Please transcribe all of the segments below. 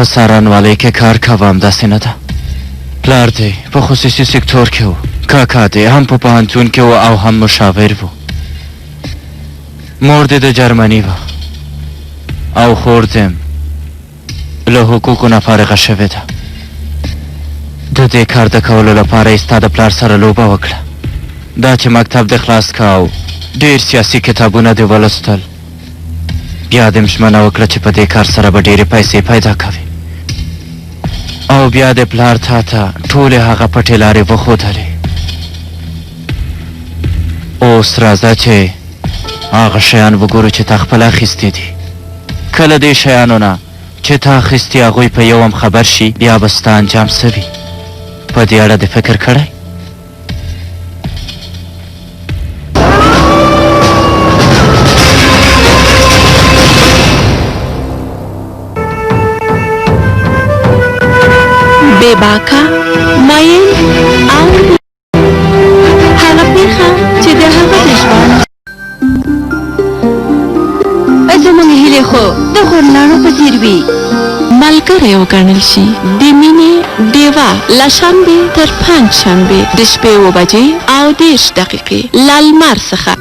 په څارنوالۍ کې کار کوم داسې نه ده. پلار دی په خصوصي سکتور کې و، کاکا دی هم په پوهنتون کې و او هم مشاور و. مور دی د جرمني وه او خور دیم له حقوقو نه فارغه شوې ده. د دې کار د کولو لپاره یې ستا د پلار سره لوبه وکړه. دا چې مکتب دې خلاص که او ډېر سیاسي کتابونه دې ولوستل، بیا دې ژمنه وکړه چې په دې کار سره به ډېرې پیسې پیدا کوي او بیا دې پلار تا ته ټولې هغه پټې لارې وښودلې. اوس راځه چې هغه شیان وګورو چې تا خپله اخیستي دي. کله دې شیانو نه چې تا اخیستي هغوی په یو هم خبر شي، بیا به ستا انجام څه وي؟ په دې اړه دې فکر کړی؟ بې باکه مایل او هغه پیښه چې د هغه د ژوند زمونږ هیلې خو د غرناڼو په څېر وي. ملګری وګڼل شي د مینې ډیوه له شنبې تر پنجشنبې د شپې 7 بجې او 10 دقیقې له لمر څخه.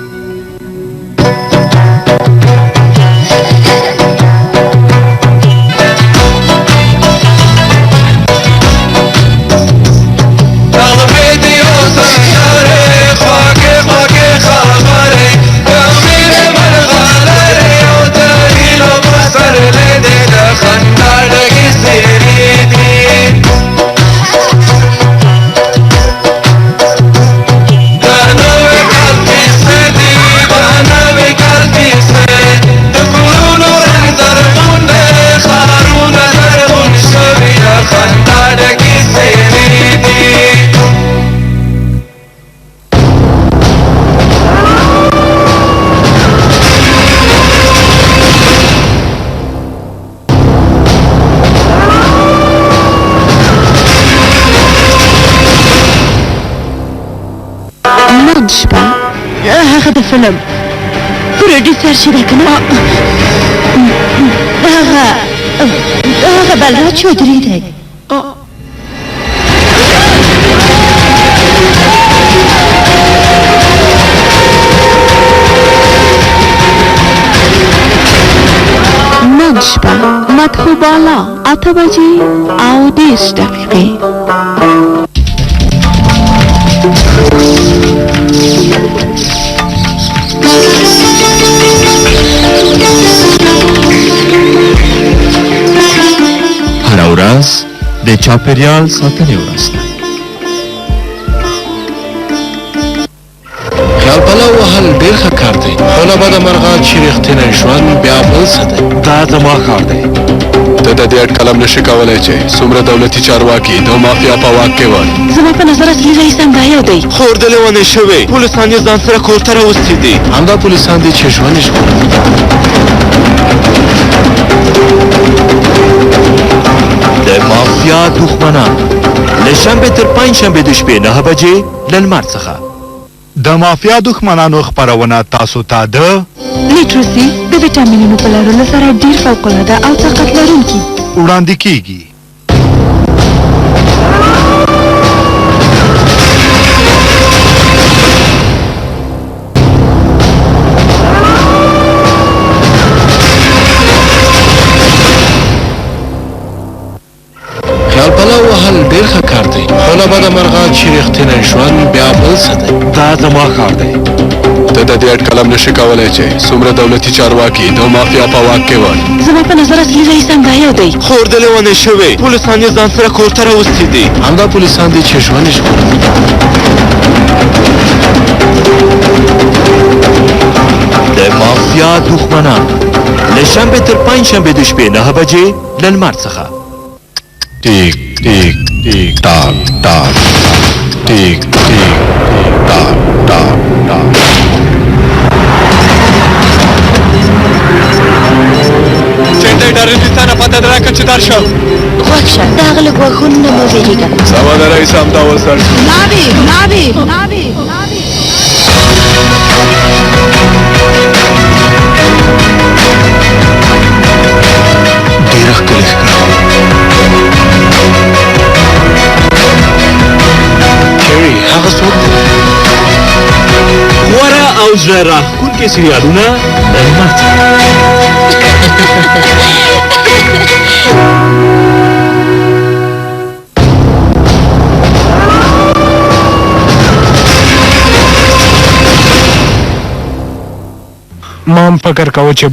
هغه د فلم پروډیوسر چې ده که نه، هغه بلراج چودري دی. نن شپه مدخو بالا 8 بجې او 10 دقیقې. هره ورځ د چاپېریال ساتنې ورځ ده. خیال پلو وهل ډېر ښه کار دی، خو له بده مرغه چې رښتینی ژوند بیا بل څه دی. دا زما کار دی. ته د دې اټکلم نشي کولی چې څومره دولتي چارواکي د مافیا په واک کې ول. زما په نظر اصلي رئیس همدا یو دی. خور د لېونۍ شوې پولیسان یې ځان سره کور ته راوستي دي. همدا پولیسان دي چې ژوند یې ژغوري. د مافیا دښمنان له شنبې تر پنجشنبې د شپې 9 بجې له لمر څخه. د مافیا دښمنانو خپرونه تاسو ته د لیټرسي د ویټامینونو په لرلو سره ډېر فوق‌العاده او طاقت لرونکي وړاندې کیږي. خیال پلو وهل ډېر ښه کار دی، خو له بده مرغه چې رښتینی ژوند بیا بل څه دی. دا زما کار دی. ته د دې اټکلم نشي کولی چې څومره دولتي چارواکي د مافیا په واک کې ول. زما په نظر اصلي رئیس همدا یو دی. خور د لېونۍ شوې پولیسان یې ځان سره کور ته راوستي دي. همدا پولیسان دي چې ژوند یې ژغوري. د مافیا دښمنان له شنبې تر پنجشنبې د شپې 9 بجې له لمر څخه. ټیک ټیک ټیک ټاک ټاک ټیک ټیک ټاک ټاک ټاک. چندې ډارنستانه پته درکړه چې درشم. غوږ شه، د هغه له غوږونو نه مه وېرېږه. سمه ده رئیس، همدا اوس درشو. ناوې ډېره ښکلې ښکاري. او زړه راښکونکي سریالونه له ما ما هم فکر کوه چې